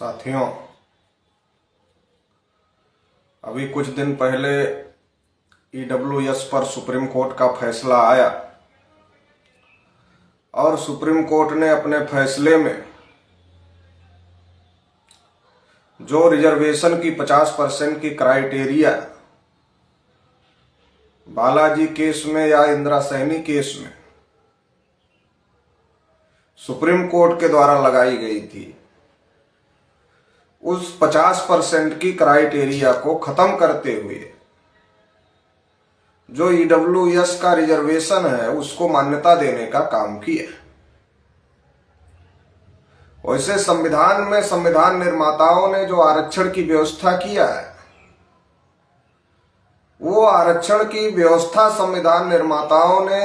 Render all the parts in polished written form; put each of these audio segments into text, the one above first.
साथियों, अभी कुछ दिन पहले ईडब्ल्यूएस पर सुप्रीम कोर्ट का फैसला आया और सुप्रीम कोर्ट ने अपने फैसले में जो रिजर्वेशन की 50% की क्राइटेरिया बालाजी केस में या इंदिरा सैनी केस में सुप्रीम कोर्ट के द्वारा लगाई गई थी, उस 50% की क्राइटेरिया को खत्म करते हुए जो ईडब्ल्यूएस का रिजर्वेशन है उसको मान्यता देने का काम किया। वैसे संविधान में संविधान निर्माताओं ने जो आरक्षण की व्यवस्था किया है, वो आरक्षण की व्यवस्था संविधान निर्माताओं ने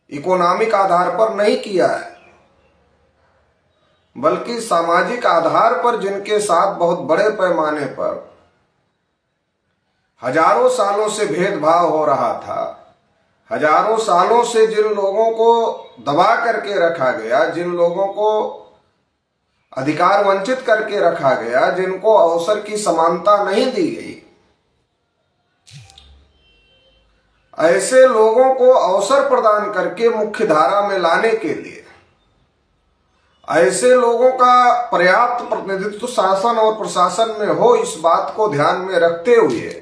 इकोनॉमिक आधार पर नहीं किया है, बल्कि सामाजिक आधार पर जिनके साथ बहुत बड़े पैमाने पर हजारों सालों से भेदभाव हो रहा था, हजारों सालों से जिन लोगों को दबा करके रखा गया, जिन लोगों को अधिकार वंचित करके रखा गया, जिनको अवसर की समानता नहीं दी गई, ऐसे लोगों को अवसर प्रदान करके मुख्य धारा में लाने के लिए, ऐसे लोगों का पर्याप्त प्रतिनिधित्व शासन और प्रशासन में हो, इस बात को ध्यान में रखते हुए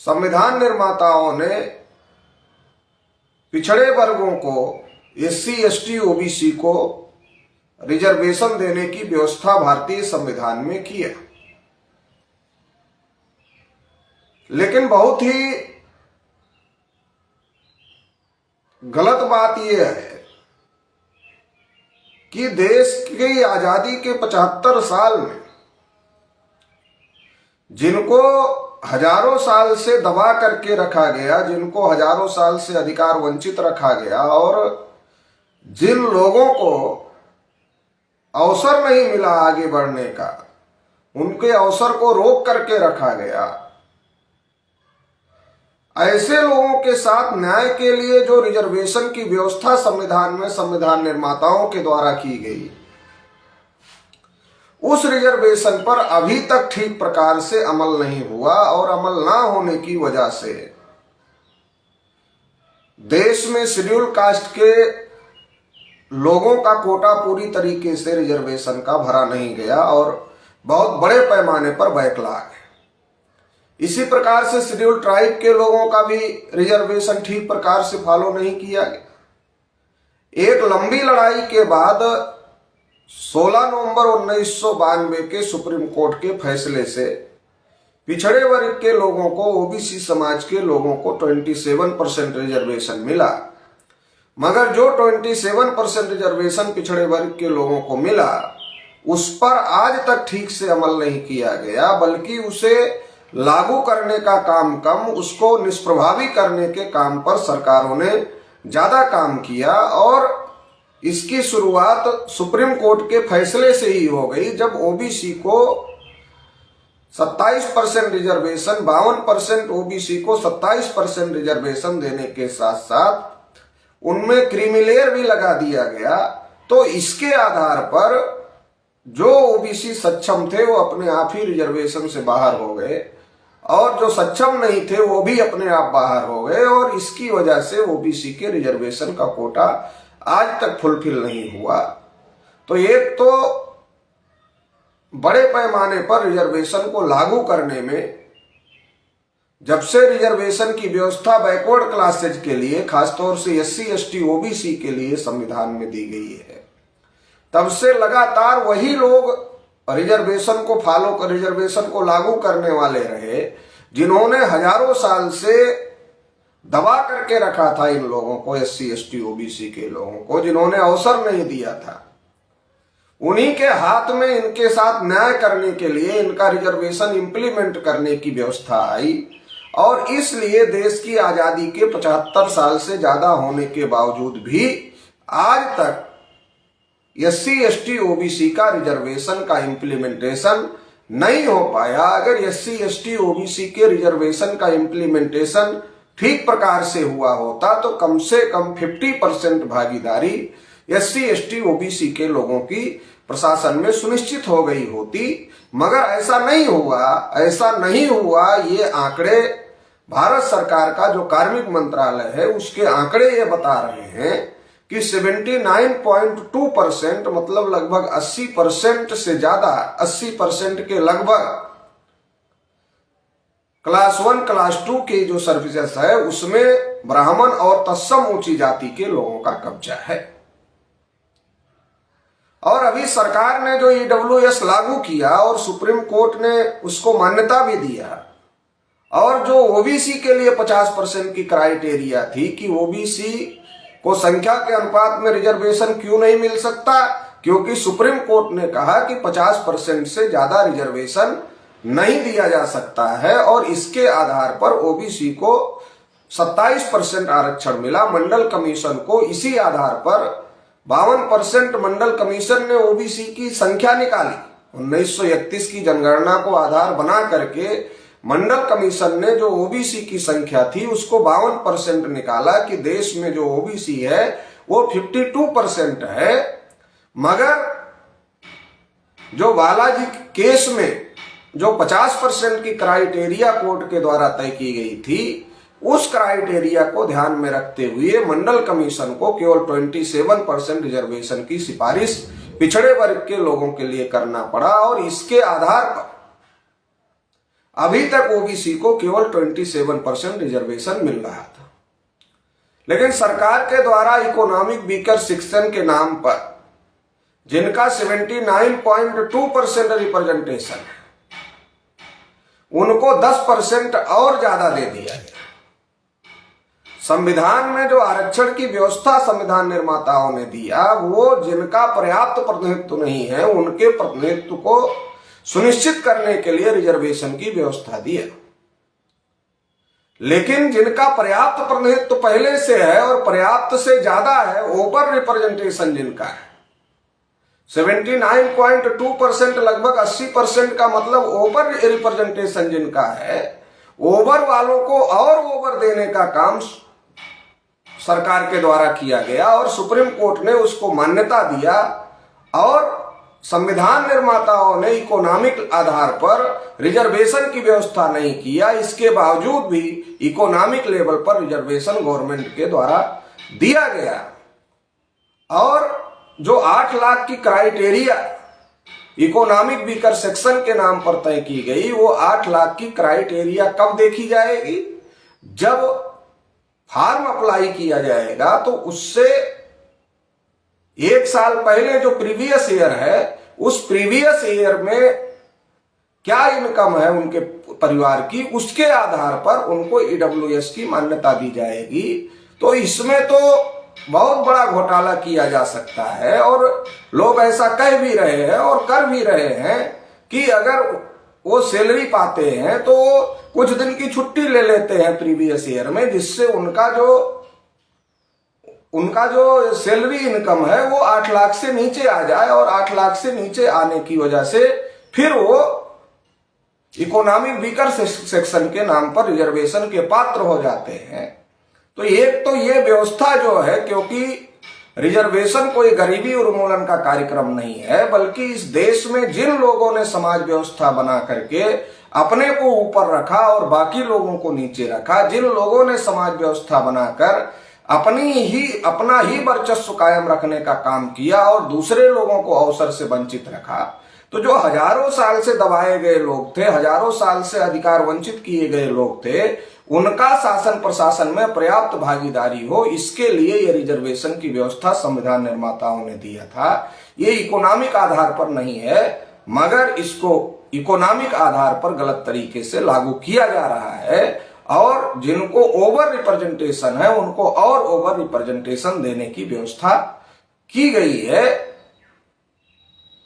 संविधान निर्माताओं ने पिछड़े वर्गों को, एससी, एसटी, ओबीसी को रिजर्वेशन देने की व्यवस्था भारतीय संविधान में किया। लेकिन बहुत ही गलत बात यह है कि देश की आजादी के 75 साल में जिनको हजारों साल से दबा करके रखा गया, जिनको हजारों साल से अधिकार वंचित रखा गया और जिन लोगों को अवसर नहीं मिला आगे बढ़ने का, उनके अवसर को रोक करके रखा गया, ऐसे लोगों के साथ न्याय के लिए जो रिजर्वेशन की व्यवस्था संविधान में संविधान निर्माताओं के द्वारा की गई, उस रिजर्वेशन पर अभी तक ठीक प्रकार से अमल नहीं हुआ और अमल ना होने की वजह से देश में शेड्यूल कास्ट के लोगों का कोटा पूरी तरीके से रिजर्वेशन का भरा नहीं गया और बहुत बड़े पैमाने पर बैकलॉग है। इसी प्रकार से शेड्यूल ट्राइब के लोगों का भी रिजर्वेशन ठीक प्रकार से फॉलो नहीं किया गया। एक लंबी लड़ाई के बाद 16 नवंबर 1992 के सुप्रीम कोर्ट के फैसले से पिछड़े वर्ग के लोगों को, ओबीसी समाज के लोगों को 27% रिजर्वेशन मिला। मगर जो 27% रिजर्वेशन पिछड़े वर्ग के लोगों को मिला, उस पर आज तक ठीक से अमल नहीं किया गया, बल्कि उसे लागू करने का काम कम, उसको निष्प्रभावी करने के काम पर सरकारों ने ज्यादा काम किया। और इसकी शुरुआत सुप्रीम कोर्ट के फैसले से ही हो गई, जब ओबीसी को 27% रिजर्वेशन, 52% ओबीसी को 27% रिजर्वेशन देने के साथ साथ उनमें क्रीमिलेयर भी लगा दिया गया। तो इसके आधार पर जो ओबीसी सक्षम थे वो अपने आप ही रिजर्वेशन से बाहर हो गए और जो सक्षम नहीं थे वो भी अपने आप बाहर हो गए, और इसकी वजह से ओबीसी के रिजर्वेशन का कोटा आज तक फुलफिल नहीं हुआ। तो एक तो बड़े पैमाने पर रिजर्वेशन को लागू करने में, जब से रिजर्वेशन की व्यवस्था बैकवर्ड क्लासेज के लिए, खासतौर से एससी, एसटी, ओबीसी के लिए संविधान में दी गई है, तब से लगातार वही लोग रिजर्वेशन को फॉलो कर, रिजर्वेशन को लागू करने वाले रहे, जिन्होंने हजारों साल से दबा करके रखा था इन लोगों को, एससी, एसटी, ओबीसी के लोगों को, जिन्होंने अवसर नहीं दिया था। उन्हीं के हाथ में इनके साथ न्याय करने के लिए, इनका रिजर्वेशन इंप्लीमेंट करने की व्यवस्था आई। और इसलिए देश की आजादी के 75 साल से ज्यादा होने के बावजूद भी आज तक एससी, एसटी, ओबीसी का रिजर्वेशन का इंप्लीमेंटेशन नहीं हो पाया। अगर एससी, एसटी, ओबीसी के रिजर्वेशन का इंप्लीमेंटेशन ठीक प्रकार से हुआ होता तो कम से कम 50% भागीदारी SC ST OBC के लोगों की प्रशासन में सुनिश्चित हो गई होती, मगर ऐसा नहीं हुआ। ये आंकड़े भारत सरकार का जो कार्मिक मंत्रालय है उसके आंकड़े ये बता रहे हैं कि 79.2% मतलब लगभग 80% से ज्यादा, 80% के लगभग क्लास 1 क्लास 2 की जो सर्विसेज है उसमें ब्राह्मण और तत्सम ऊंची जाति के लोगों का कब्जा है। और अभी सरकार ने जो EWS लागू किया और सुप्रीम कोर्ट ने उसको मान्यता भी दिया, और जो OBC के लिए 50% की क्राइटेरिया थी कि OBC को संख्या के अनुपात में रिजर्वेशन क्यों नहीं मिल सकता, क्योंकि सुप्रीम कोर्ट ने कहा कि 50% से ज्यादा रिजर्वेशन नहीं दिया जा सकता है, और इसके आधार पर OBC को 27% आरक्षण मिला। मंडल कमीशन को इसी आधार पर 52% मंडल कमीशन ने OBC की संख्या निकाली। 1931 की जनगणना को आधार बना करके मंडल कमीशन ने जो OBC की संख्या थी उसको 52% निकाला कि देश में जो OBC है वो 52% है। मगर जो बालाजी केस में जो 50% की क्राइटेरिया कोर्ट के द्वारा तय की गई थी, उस क्राइटेरिया को ध्यान में रखते हुए मंडल कमीशन को केवल 27% रिजर्वेशन की सिफारिश पिछड़े वर्ग के लोगों के लिए करना पड़ा, और इसके आधार पर अभी तक OBC को केवल 27% रिजर्वेशन मिल रहा था। लेकिन सरकार के द्वारा इकोनॉमिक वीकर सेक्शन के नाम पर जिनका 79.2% रिप्रेजेंटेशन है उनको 10% और ज्यादा दे दिया गया। संविधान में जो आरक्षण की व्यवस्था संविधान निर्माताओं ने दिया, वो जिनका पर्याप्त प्रतिनिधित्व नहीं है उनके प्रतिनिधित्व को सुनिश्चित करने के लिए रिजर्वेशन की व्यवस्था दिया। लेकिन जिनका पर्याप्त प्रतिनिधित्व पहले से है और पर्याप्त से ज्यादा है, ओवर रिप्रेजेंटेशन जिनका है, 79.2% लगभग 80% का मतलब ओवर रिप्रेजेंटेशन जिनका है, ओवर वालों को और ओवर देने का काम सरकार के द्वारा किया गया, और सुप्रीम कोर्ट ने उसको मान्यता दिया। और संविधान निर्माताओं ने इकोनॉमिक आधार पर रिजर्वेशन की व्यवस्था नहीं किया, इसके बावजूद भी इकोनॉमिक लेवल पर रिजर्वेशन गवर्नमेंट के द्वारा दिया गया। और जो 8 लाख की क्राइटेरिया इकोनॉमिक वीकर सेक्शन के नाम पर तय की गई, वो 8 लाख की क्राइटेरिया कब देखी जाएगी? जब फॉर्म अप्लाई किया जाएगा तो उससे 1 साल पहले जो प्रीवियस ईयर है, उस प्रीवियस ईयर में क्या इनकम है उनके परिवार की, उसके आधार पर उनको EWS की मान्यता दी जाएगी। तो इसमें तो बहुत बड़ा घोटाला किया जा सकता है, और लोग ऐसा कह भी रहे हैं और कर भी रहे हैं कि अगर वो सैलरी पाते हैं तो कुछ दिन की छुट्टी ले लेते हैं प्रीवियस ईयर में, जिससे उनका जो सैलरी इनकम है वो 8 लाख से नीचे आ जाए, और 8 लाख से नीचे आने की वजह से फिर वो इकोनॉमिक वीकर सेक्शन के नाम पर रिजर्वेशन के पात्र हो जाते हैं। तो एक तो ये व्यवस्था जो है, क्योंकि रिजर्वेशन कोई गरीबी उन्मूलन का कार्यक्रम नहीं है, बल्कि इस देश में जिन लोगों ने समाज व्यवस्था बना करके अपने को ऊपर रखा और बाकी लोगों को नीचे रखा, जिन लोगों ने समाज व्यवस्था बनाकर अपना ही वर्चस्व कायम रखने का काम किया और दूसरे लोगों को अवसर से वंचित रखा, तो जो हजारों साल से दबाए गए लोग थे, हजारों साल से अधिकार वंचित किए गए लोग थे, उनका शासन प्रशासन में पर्याप्त भागीदारी हो, इसके लिए ये रिजर्वेशन की व्यवस्था संविधान निर्माताओं ने दिया था। ये इकोनॉमिक आधार पर नहीं है, मगर इसको इकोनॉमिक आधार पर गलत तरीके से लागू किया जा रहा है, और जिनको ओवर रिप्रेजेंटेशन है उनको और ओवर रिप्रेजेंटेशन देने की व्यवस्था की गई है।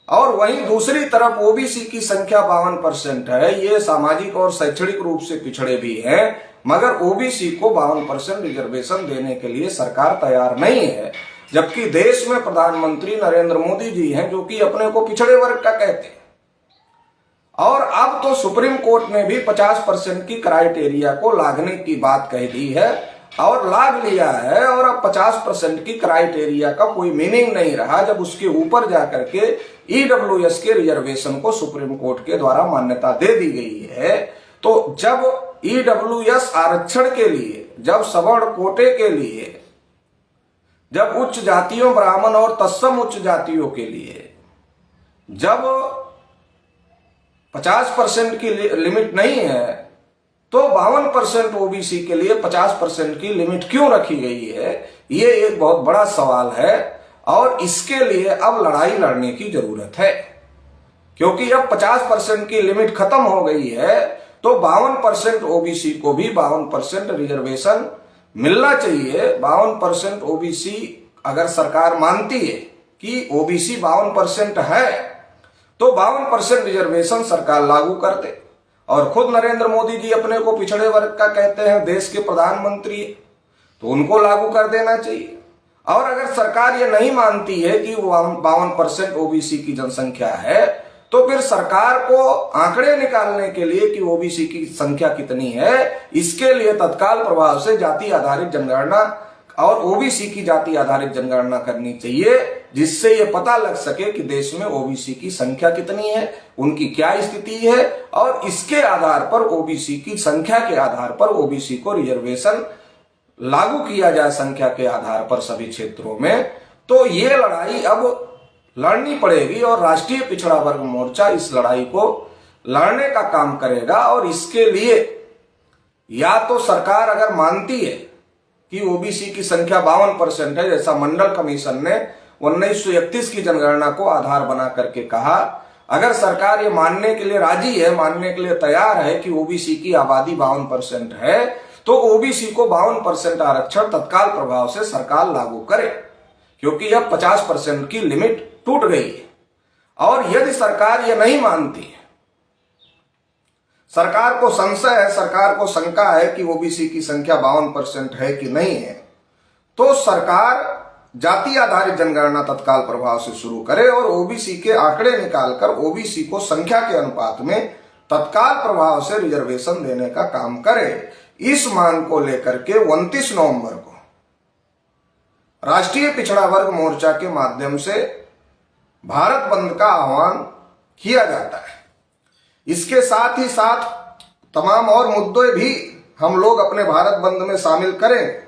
और वहीं दूसरी तरफ OBC की संख्या 52% है। ये सामाजिक और शैक्षणिक रूप से पिछड़े भी हैं, मगर OBC को 52% रिजर्वेशन देने के लिए सरकार तैयार नहीं है, जबकि देश में प्रधानमंत्री नरेंद्र मोदी जी हैं जो कि अपने को पिछड़े वर्ग का कहते हैं। और अब तो सुप्रीम कोर्ट ने भी 50% की क्राइटेरिया को लागने की बात कह दी है, और लाभ लिया है, और अब 50% की क्राइटेरिया का कोई मीनिंग नहीं रहा जब उसके ऊपर जाकर के ईडब्ल्यूएस के रिजर्वेशन को सुप्रीम कोर्ट के द्वारा मान्यता दे दी गई है। तो जब ईडब्ल्यूएस आरक्षण के लिए, जब सवर्ण कोटे के लिए, जब उच्च जातियों ब्राह्मण और तत्सम उच्च जातियों के लिए जब 50% की लिमिट नहीं है, तो 52% ओबीसी के लिए 50% की लिमिट क्यों रखी गई है, ये एक बहुत बड़ा सवाल है। और इसके लिए अब लड़ाई लड़ने की जरूरत है, क्योंकि अब 50% की लिमिट खत्म हो गई है, तो 52% ओबीसी को भी 52% रिजर्वेशन मिलना चाहिए। 52% ओबीसी अगर सरकार मानती है कि ओबीसी 52% है, तो 52% रिजर्वेशन सरकार लागू कर दे। और खुद नरेंद्र मोदी जी अपने को पिछड़े वर्ग का कहते हैं, देश के प्रधानमंत्री है, तो उनको लागू कर देना चाहिए। और अगर सरकार ये नहीं मानती है कि 52% ओबीसी की जनसंख्या है, तो फिर सरकार को आंकड़े निकालने के लिए कि ओबीसी की संख्या कितनी है, इसके लिए तत्काल प्रभाव से जाति आधारित जनगणना और ओबीसी की जाति आधारित जनगणना करनी चाहिए, जिससे ये पता लग सके कि देश में ओबीसी की संख्या कितनी है, उनकी क्या स्थिति है, और इसके आधार पर ओबीसी की संख्या के आधार पर ओबीसी को रिजर्वेशन लागू किया जाए संख्या के आधार पर सभी क्षेत्रों में। तो ये लड़ाई अब लड़नी पड़ेगी, और राष्ट्रीय पिछड़ा वर्ग मोर्चा इस लड़ाई को लड़ने का काम करेगा। और इसके लिए या तो सरकार अगर मानती है कि ओबीसी की संख्या 52% है, जैसा मंडल कमीशन ने 1931 की जनगणना को आधार बना करके कहा, अगर सरकार ये मानने के लिए राजी है, मानने के लिए तैयार है कि ओबीसी की आबादी 52% है, तो ओबीसी को 52% आरक्षण तत्काल प्रभाव से सरकार लागू करे, क्योंकि अब 50% की लिमिट टूट गई है। और यदि सरकार ये नहीं मानती, सरकार को संशय है, सरकार को शंका है कि ओबीसी की संख्या 52% है कि नहीं है, तो सरकार जाति आधारित जनगणना तत्काल प्रभाव से शुरू करे और ओबीसी के आंकड़े निकालकर ओबीसी को संख्या के अनुपात में तत्काल प्रभाव से रिजर्वेशन देने का काम करे। इस मांग को लेकर के 29 नवंबर को राष्ट्रीय पिछड़ा वर्ग मोर्चा के माध्यम से भारत बंद का आह्वान किया जाता है। इसके साथ ही साथ तमाम और मुद्दे भी हम लोग अपने भारत बंद में शामिल करें,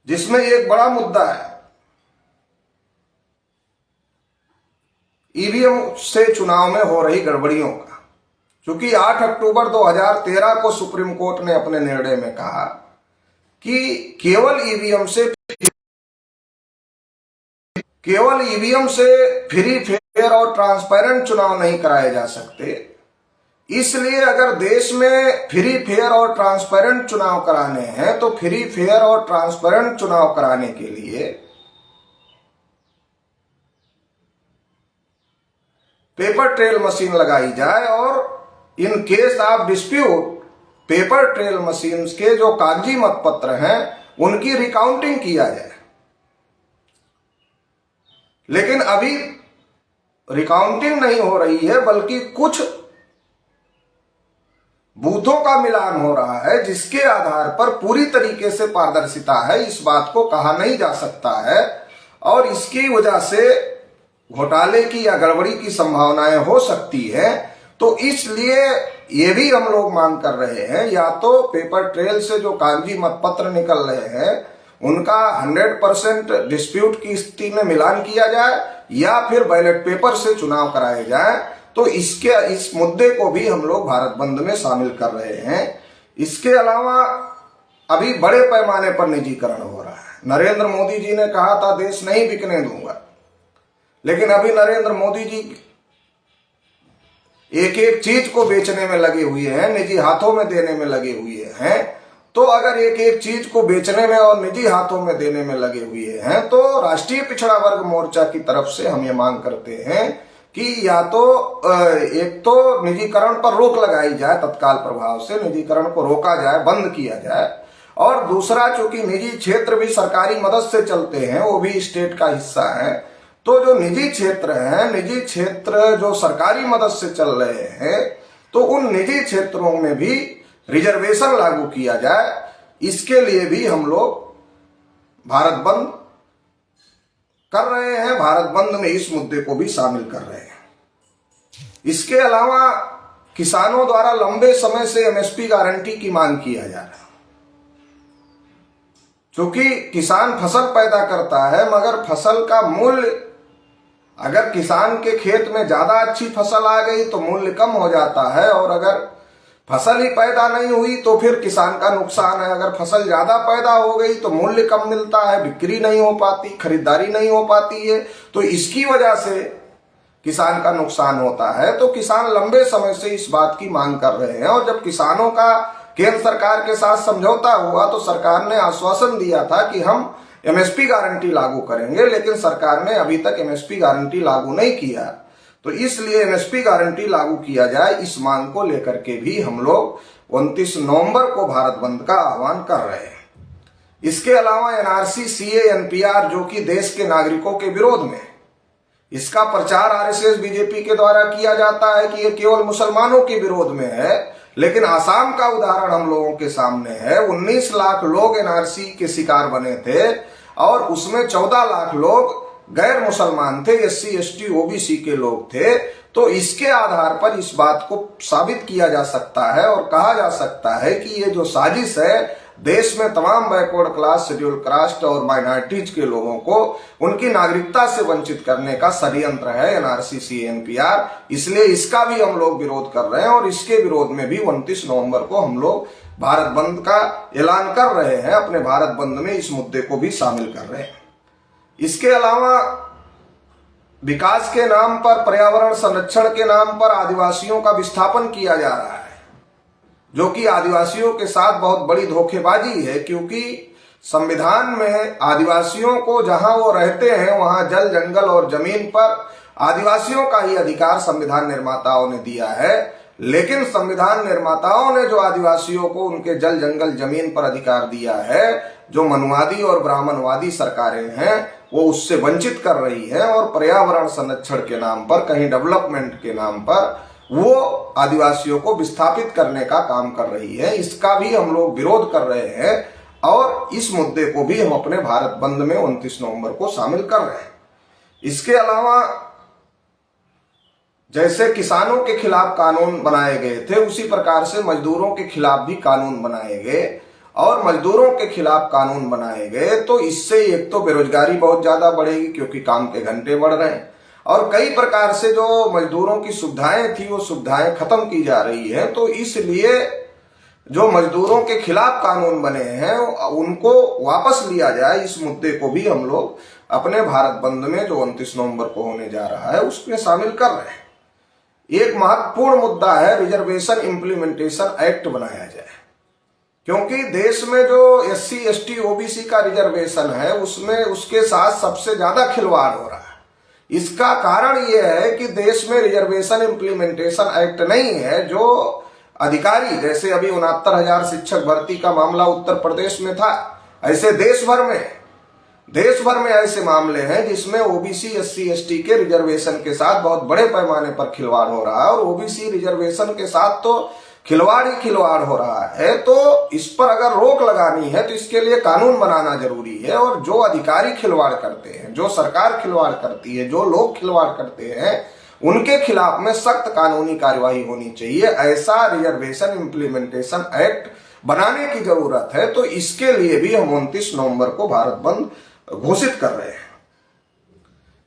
जिसमें एक बड़ा मुद्दा है ईवीएम से चुनाव में हो रही गड़बड़ियों का। क्योंकि 8 अक्टूबर 2013 को सुप्रीम कोर्ट ने अपने निर्णय में कहा कि केवल ईवीएम से फ्री फेयर और ट्रांसपेरेंट चुनाव नहीं कराए जा सकते। इसलिए अगर देश में फ्री फेयर और ट्रांसपेरेंट चुनाव कराने हैं, तो फ्री फेयर और ट्रांसपेरेंट चुनाव कराने के लिए पेपर ट्रेल मशीन लगाई जाए, और in case of dispute paper trail machine के जो कागजी मतपत्र हैं उनकी रिकाउंटिंग किया जाए। लेकिन अभी रिकाउंटिंग नहीं हो रही है, बल्कि कुछ बूथों का मिलान हो रहा है, जिसके आधार पर पूरी तरीके से पारदर्शिता है, इस बात को कहा नहीं जा सकता है। और इसकी वजह से घोटाले की या गड़बड़ी की संभावनाएं हो सकती है। तो इसलिए ये भी हम लोग मांग कर रहे हैं, या तो पेपर ट्रेल से जो कागजी मतपत्र निकल रहे हैं उनका 100% डिस्प्यूट की स्थिति में मिलान किया जाए, या फिर बैलेट पेपर से चुनाव कराए जाए। तो इस मुद्दे को भी हम लोग भारत बंद में शामिल कर रहे हैं। इसके अलावा अभी बड़े पैमाने पर निजीकरण हो रहा है। नरेंद्र मोदी जी ने कहा था देश नहीं बिकने दूंगा, लेकिन अभी नरेंद्र मोदी जी एक एक चीज को बेचने में लगे हुए हैं, निजी हाथों में देने में लगे हुए हैं। तो अगर एक एक चीज को बेचने में और निजी हाथों में देने में लगे हुए हैं, तो राष्ट्रीय पिछड़ा वर्ग मोर्चा की तरफ से हम ये मांग करते हैं कि या तो एक तो निजीकरण पर रोक लगाई जाए, तत्काल प्रभाव से निजीकरण को रोका जाए, बंद किया जाए। और दूसरा, चूंकि निजी क्षेत्र भी सरकारी मदद से चलते हैं, वो भी स्टेट का हिस्सा है, तो जो निजी क्षेत्र हैं, निजी क्षेत्र जो सरकारी मदद से चल रहे हैं, तो उन निजी क्षेत्रों में भी रिजर्वेशन लागू किया जाए। इसके लिए भी हम लोग भारत बंद कर रहे हैं, भारत बंद में इस मुद्दे को भी शामिल कर रहे हैं। इसके अलावा किसानों द्वारा लंबे समय से एमएसपी गारंटी की मांग किया जा रहा है, क्योंकि किसान फसल पैदा करता है मगर फसल का मूल्य, अगर किसान के खेत में ज्यादा अच्छी फसल आ गई तो मूल्य कम हो जाता है, और अगर फसल ही पैदा नहीं हुई तो फिर किसान का नुकसान है। अगर फसल ज्यादा पैदा हो गई तो मूल्य कम मिलता है, बिक्री नहीं हो पाती, खरीदारी नहीं हो पाती है, तो इसकी वजह से किसान का नुकसान होता है। तो किसान लंबे समय से इस बात की मांग कर रहे हैं, और जब किसानों का केंद्र सरकार के साथ समझौता हुआ तो सरकार ने आश्वासन दिया था कि हम एमएसपी गारंटी लागू करेंगे, लेकिन सरकार ने अभी तक एमएसपी गारंटी लागू नहीं किया। तो इसलिए एमएसपी गारंटी लागू किया जाए, इस मांग को लेकर के भी हम लोग 29 नवंबर को भारत बंद का आह्वान कर रहे हैं। इसके अलावा एनआरसी, सीए, एनपीआर जो कि देश के नागरिकों के विरोध में, इसका प्रचार आरएसएस, बीजेपी के द्वारा किया जाता है कि ये केवल मुसलमानों के विरोध में है, लेकिन आसाम का उदाहरण हम लोगों के सामने है। 19 लाख लोग एनआरसी के शिकार बने थे और उसमें 14 लाख लोग गैर मुसलमान थे, एससी, एसटी, ओबीसी के लोग थे। तो इसके आधार पर इस बात को साबित किया जा सकता है और कहा जा सकता है कि ये जो साजिश है, देश में तमाम बैकवर्ड क्लास, शेड्यूल कास्ट और माइनॉरिटीज के लोगों को उनकी नागरिकता से वंचित करने का षड्यंत्र है एनआरसी, सीए, एनपीआर। इसलिए इसका भी हम लोग विरोध कर रहे हैं, और इसके विरोध में भी 29 नवंबर को हम लोग भारत बंद का ऐलान कर रहे हैं। अपने भारत बंद में इस मुद्दे को भी शामिल कर रहे हैं। इसके अलावा विकास के नाम पर, पर्यावरण संरक्षण के नाम पर आदिवासियों का विस्थापन किया जा रहा है, जो कि आदिवासियों के साथ बहुत बड़ी धोखेबाजी है, क्योंकि संविधान में आदिवासियों को जहां वो रहते हैं वहां जल, जंगल और जमीन पर आदिवासियों का ही अधिकार संविधान निर्माताओं ने दिया है। लेकिन संविधान निर्माताओं ने जो आदिवासियों को उनके जल, जंगल, जमीन पर अधिकार दिया है, जो मनुवादी और ब्राह्मणवादी सरकारें हैं वो उससे वंचित कर रही है, और पर्यावरण संरक्षण के नाम पर, कहीं डेवलपमेंट के नाम पर वो आदिवासियों को विस्थापित करने का काम कर रही है। इसका भी हम लोग विरोध कर रहे हैं, और इस मुद्दे को भी हम अपने भारत बंद में 29 नवंबर को शामिल कर रहे हैं। इसके अलावा जैसे किसानों के खिलाफ कानून बनाए गए थे, उसी प्रकार से मजदूरों के खिलाफ भी कानून बनाए गए, और मजदूरों के खिलाफ कानून बनाए गए तो इससे एक तो बेरोजगारी बहुत ज्यादा बढ़ेगी, क्योंकि काम के घंटे बढ़ रहे हैं, और कई प्रकार से जो मजदूरों की सुविधाएं थी वो सुविधाएं खत्म की जा रही है। तो इसलिए जो मजदूरों के खिलाफ कानून बने हैं उनको वापस लिया जाए, इस मुद्दे को भी हम लोग अपने भारत बंद में जो 29 नवंबर को होने जा रहा है उसमें शामिल कर रहे हैं। एक महत्वपूर्ण मुद्दा है रिजर्वेशन इम्प्लीमेंटेशन एक्ट बनाया जाए, क्योंकि देश में जो एससी, एसटी, ओबीसी का रिजर्वेशन है उसमें उसके साथ सबसे ज्यादा खिलवाड़ हो रहा है। इसका कारण यह है कि देश में रिजर्वेशन इम्प्लीमेंटेशन एक्ट नहीं है। जो अधिकारी, जैसे अभी 69,000 शिक्षक भर्ती का मामला उत्तर प्रदेश में था, ऐसे देश भर में ऐसे मामले हैं जिसमें ओबीसी, एससी, एसटी के रिजर्वेशन के साथ बहुत बड़े पैमाने पर खिलवाड़ हो रहा है, और ओबीसी रिजर्वेशन के साथ तो खिलवाड़ ही खिलवाड़ हो रहा है। तो इस पर अगर रोक लगानी है तो इसके लिए कानून बनाना जरूरी है, और जो अधिकारी खिलवाड़ करते हैं, जो सरकार खिलवाड़ करती है, जो लोग खिलवाड़ करते हैं, उनके खिलाफ में सख्त कानूनी कार्यवाही होनी चाहिए। ऐसा रिजर्वेशन इम्प्लीमेंटेशन एक्ट बनाने की जरूरत है। तो इसके लिए भी हम 29 नवंबर को भारत बंद घोषित कर रहे हैं।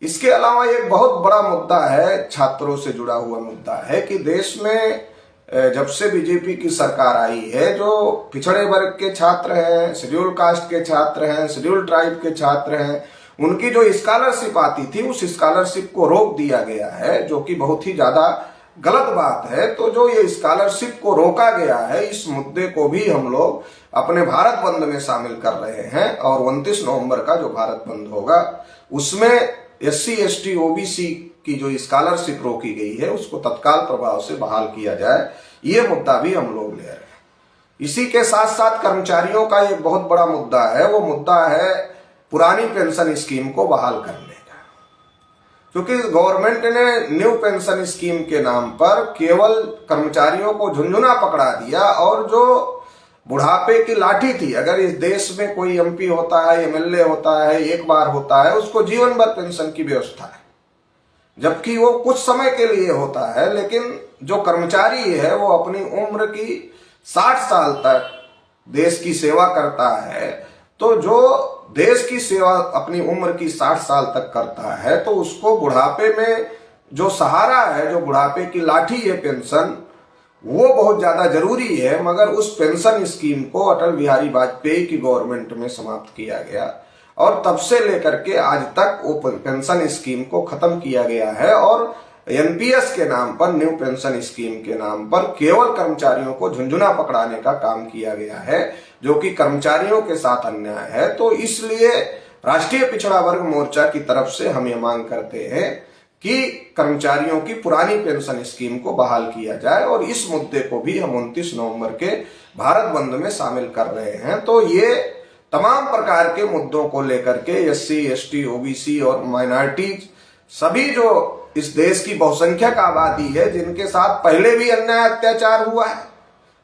इसके अलावा एक बहुत बड़ा मुद्दा है, छात्रों से जुड़ा हुआ मुद्दा है कि देश में जब से बीजेपी की सरकार आई है, जो पिछड़े वर्ग के छात्र हैं, शेड्यूल कास्ट के छात्र हैं, शेड्यूल ट्राइब के छात्र हैं, उनकी जो स्कॉलरशिप आती थी उस स्कॉलरशिप को रोक दिया गया है, जो कि बहुत ही ज्यादा गलत बात है। तो जो ये स्कॉलरशिप को रोका गया है, इस मुद्दे को भी हम लोग अपने भारत बंद में शामिल कर रहे हैं, और 29 नवंबर का जो भारत बंद होगा उसमें एससी, एसटी, ओबीसी की जो स्कॉलरशिप रोकी गई है उसको तत्काल प्रभाव से बहाल किया जाए, ये मुद्दा भी हम लोग ले रहे हैं। इसी के साथ साथ कर्मचारियों का एक बहुत बड़ा मुद्दा है, वो मुद्दा है पुरानी पेंशन स्कीम को बहाल करने का, क्योंकि गवर्नमेंट ने न्यू पेंशन स्कीम के नाम पर केवल कर्मचारियों को झुंझुना पकड़ा दिया, और जो बुढ़ापे की लाठी थी। अगर इस देश में कोई एमपी होता है, एमएलए होता है, एक बार होता है, उसको जीवन भर पेंशन की व्यवस्था है, जबकि वो कुछ समय के लिए होता है। लेकिन जो कर्मचारी है वो अपनी उम्र की 60 साल तक देश की सेवा करता है, तो जो देश की सेवा अपनी उम्र की 60 साल तक करता है तो उसको बुढ़ापे में जो सहारा है, जो बुढ़ापे की लाठी है पेंशन, वो बहुत ज्यादा जरूरी है। मगर उस पेंशन स्कीम को अटल बिहारी वाजपेयी की गवर्नमेंट में समाप्त किया गया और तब से लेकर के आज तक वो पेंशन स्कीम को खत्म किया गया है और एनपीएस के नाम पर, न्यू पेंशन स्कीम के नाम पर केवल कर्मचारियों को झुंझुना पकड़ाने का काम किया गया है, जो कि कर्मचारियों के साथ अन्याय है। तो इसलिए राष्ट्रीय पिछड़ा वर्ग मोर्चा की तरफ से हम ये मांग करते हैं कि कर्मचारियों की पुरानी पेंशन स्कीम को बहाल किया जाए और इस मुद्दे को भी हम 29 नवंबर के भारत बंद में शामिल कर रहे हैं। तो ये तमाम प्रकार के मुद्दों को लेकर के एससी, एसटी, ओबीसी और माइनॉरिटी, सभी जो इस देश की बहुसंख्यक आबादी है, जिनके साथ पहले भी अन्याय अत्याचार हुआ है,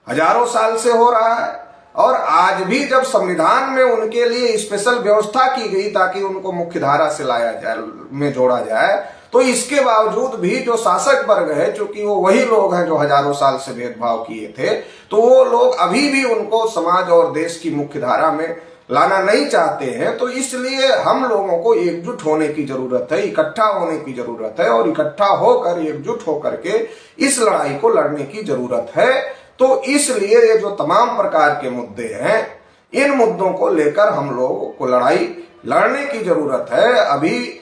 हजारों साल से हो रहा है, और आज भी जब संविधान में उनके लिए स्पेशल व्यवस्था की गई ताकि उनको मुख्य धारा से लाया जाए, में जोड़ा जाए, तो इसके बावजूद भी जो शासक वर्ग है, चूंकि वो वही लोग हैं जो हजारों साल से भेदभाव किए थे, तो वो लोग अभी भी उनको समाज और देश की मुख्य धारा में लाना नहीं चाहते हैं। तो इसलिए हम लोगों को एकजुट होने की जरूरत है, इकट्ठा होने की जरूरत है और इकट्ठा होकर, एकजुट होकर के इस लड़ाई को लड़ने की जरूरत है। तो इसलिए ये जो तमाम प्रकार के मुद्दे हैं, इन मुद्दों को लेकर हम लोगों को लड़ाई लड़ने की जरूरत है। अभी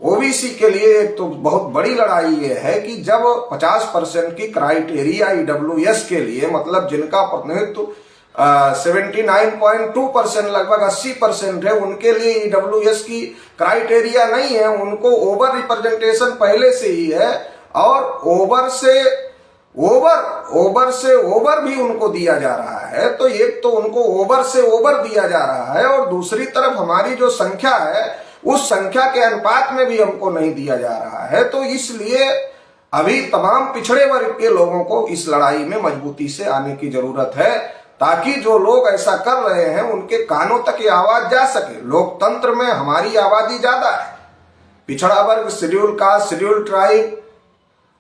ओबीसी के लिए एक तो बहुत बड़ी लड़ाई ये है कि जब 50% की क्राइटेरिया ईडब्ल्यूएस के लिए, मतलब जिनका प्रतिनिधित्व 79.2%, लगभग 80% है, उनके लिए ईडब्ल्यूएस की क्राइटेरिया नहीं है, उनको ओवर रिप्रेजेंटेशन पहले से ही है और ओवर से ओवर भी उनको दिया जा रहा है। तो एक तो उनको ओवर से ओवर दिया जा रहा है और दूसरी तरफ हमारी जो संख्या है उस संख्या के अनुपात में भी हमको नहीं दिया जा रहा है। तो इसलिए अभी तमाम पिछड़े वर्ग के लोगों को इस लड़ाई में मजबूती से आने की जरूरत है, ताकि जो लोग ऐसा कर रहे हैं उनके कानों तक ये आवाज जा सके। लोकतंत्र में हमारी आबादी ज्यादा है, पिछड़ा वर्ग, शेड्यूल कास्ट, शेड्यूल ट्राइब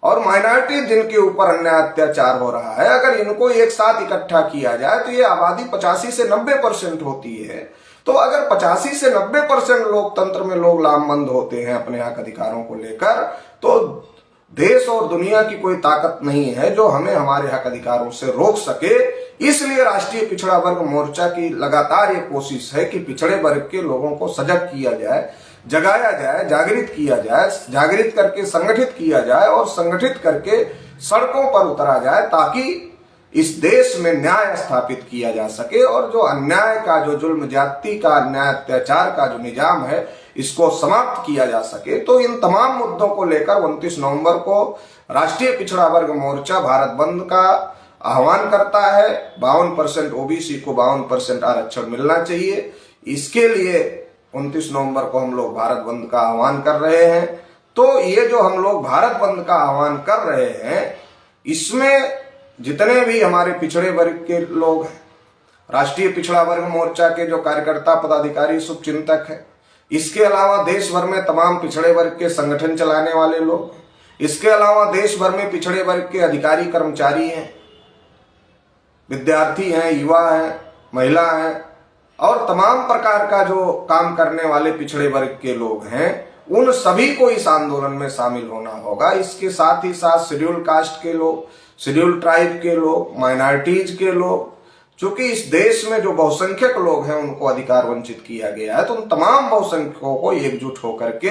और माइनॉरिटी जिनके ऊपर अन्याय अत्याचार हो रहा है, अगर इनको एक साथ इकट्ठा किया जाए तो ये आबादी 85 से 90% होती है। तो अगर 85 से 90% लोकतंत्र में लोग लामबंद होते हैं अपने हक अधिकारों को लेकर, तो देश और दुनिया की कोई ताकत नहीं है जो हमें हमारे हक अधिकारों से रोक सके। इसलिए राष्ट्रीय पिछड़ा वर्ग मोर्चा की लगातार ये कोशिश है कि पिछड़े वर्ग के लोगों को सजग किया जाए, जगाया जाए, जागृत किया जाए, जागृत करके संगठित किया जाए और संगठित करके सड़कों पर उतरा जाए, ताकि इस देश में न्याय स्थापित किया जा सके और जो अन्याय का, जो जुल्म ज्यादती का, अन्याय अत्याचार का जो निजाम है, इसको समाप्त किया जा सके। तो इन तमाम मुद्दों को लेकर 29 नवंबर को राष्ट्रीय पिछड़ा वर्ग मोर्चा भारत बंद का आह्वान करता है। 52% ओबीसी को 52% आरक्षण मिलना चाहिए। इसके लिए 29 नवंबर को हम लोग भारत बंद का आह्वान कर रहे हैं। तो ये जो हम लोग भारत बंद का आह्वान कर रहे हैं, इसमें जितने भी हमारे पिछड़े वर्ग के लोग हैं, राष्ट्रीय पिछड़ा वर्ग मोर्चा के जो कार्यकर्ता, पदाधिकारी, शुभचिंतक हैं, इसके अलावा देश भर में तमाम पिछड़े वर्ग के संगठन चलाने वाले लोग, इसके अलावा देश भर में पिछड़े वर्ग के अधिकारी, कर्मचारी हैं, विद्यार्थी हैं, युवा हैं, महिला हैं और तमाम प्रकार का जो काम करने वाले पिछड़े वर्ग के लोग हैं, उन सभी को इस आंदोलन में शामिल होना होगा। इसके साथ ही साथ शेड्यूल कास्ट के लोग, शेड्यूल ट्राइब के लोग, माइनॉरिटीज के लोग, चूंकि इस देश में जो बहुसंख्यक लोग हैं उनको अधिकार वंचित किया गया है, तो उन तमाम बहुसंख्यकों को एकजुट होकर के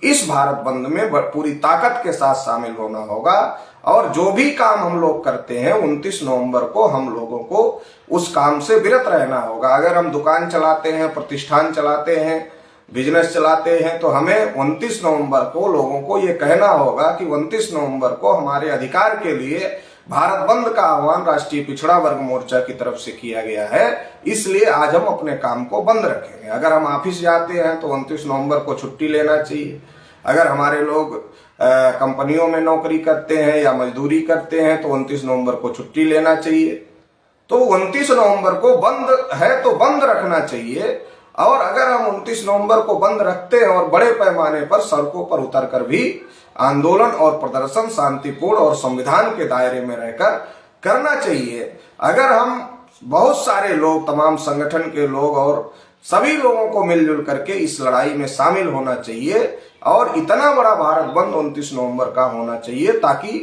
इस भारत बंद में पूरी ताकत के साथ शामिल होना होगा। और जो भी काम हम लोग करते हैं 29 नवंबर को हम लोगों को उस काम से विरत रहना होगा। अगर हम दुकान चलाते हैं, प्रतिष्ठान चलाते हैं, बिजनेस चलाते हैं, तो हमें 29 नवंबर को लोगों को ये कहना होगा कि 29 नवंबर को हमारे अधिकार के लिए भारत बंद का आह्वान राष्ट्रीय पिछड़ा वर्ग मोर्चा की तरफ से किया गया है। इसलिए आज हम अपने काम को बंद रखेंगे। अगर हम ऑफिस जाते हैं तो 29 नवंबर को छुट्टी लेना चाहिए। अगर हमारे लोग कंपनियों में नौकरी करते हैं या मजदूरी करते हैं तो 29 नवंबर को छुट्टी लेना चाहिए। तो 29 नवंबर को बंद है तो बंद रखना चाहिए। और अगर हम 29 नवंबर को बंद रखते हैं और बड़े पैमाने पर सड़कों पर उतरकर भी आंदोलन और प्रदर्शन शांतिपूर्ण और संविधान के दायरे में रहकर करना चाहिए। अगर हम बहुत सारे लोग, तमाम संगठन के लोग और सभी लोगों को मिलजुल करके इस लड़ाई में शामिल होना चाहिए और इतना बड़ा भारत बंद 29 नवंबर का होना चाहिए ताकि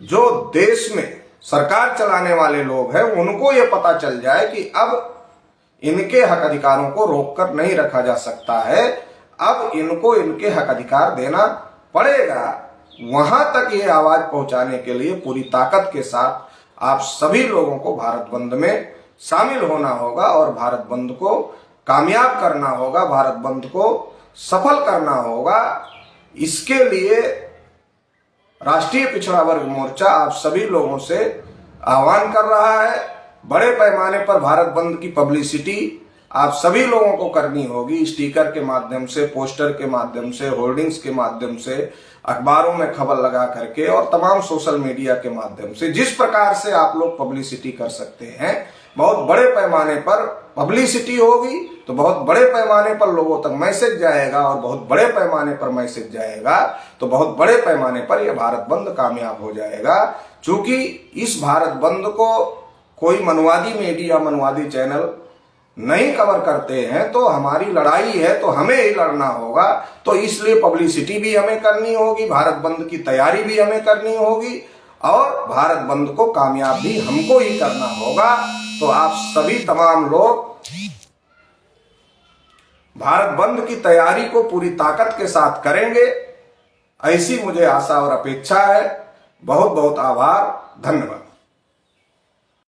जो देश में सरकार चलाने वाले लोग हैं उनको ये पता चल जाए कि अब इनके हक अधिकारों को रोककर नहीं रखा जा सकता है, अब इनको इनके हक अधिकार देना पड़ेगा। वहां तक ये आवाज पहुंचाने के लिए पूरी ताकत के साथ आप सभी लोगों को भारत बंद में शामिल होना होगा और भारत बंद को कामयाब करना होगा, भारत बंद को सफल करना होगा। इसके लिए राष्ट्रीय पिछड़ा वर्ग मोर्चा आप सभी लोगों से आह्वान कर रहा है। बड़े पैमाने पर भारत बंद की पब्लिसिटी आप सभी लोगों को करनी होगी, स्टिकर के माध्यम से, पोस्टर के माध्यम से, होर्डिंग्स के माध्यम से, अखबारों में खबर लगा करके और तमाम सोशल मीडिया के माध्यम से। जिस प्रकार से आप लोग पब्लिसिटी कर सकते हैं, बहुत बड़े पैमाने पर पब्लिसिटी होगी तो बहुत बड़े पैमाने पर लोगों तक मैसेज जाएगा और बहुत बड़े पैमाने पर मैसेज जाएगा तो बहुत बड़े पैमाने पर यह भारत बंद कामयाब हो जाएगा। क्योंकि इस भारत बंद को कोई मनवादी मीडिया, मनवादी चैनल नहीं कवर करते हैं, तो हमारी लड़ाई है तो हमें ही लड़ना होगा। तो इसलिए पब्लिसिटी भी हमें करनी होगी, भारत बंद की तैयारी भी हमें करनी होगी और भारत बंद को कामयाब भी हमको ही करना होगा। तो आप सभी तमाम लोग भारत बंद की तैयारी को पूरी ताकत के साथ करेंगे, ऐसी मुझे आशा और अपेक्षा है। बहुत बहुत आभार, धन्यवाद।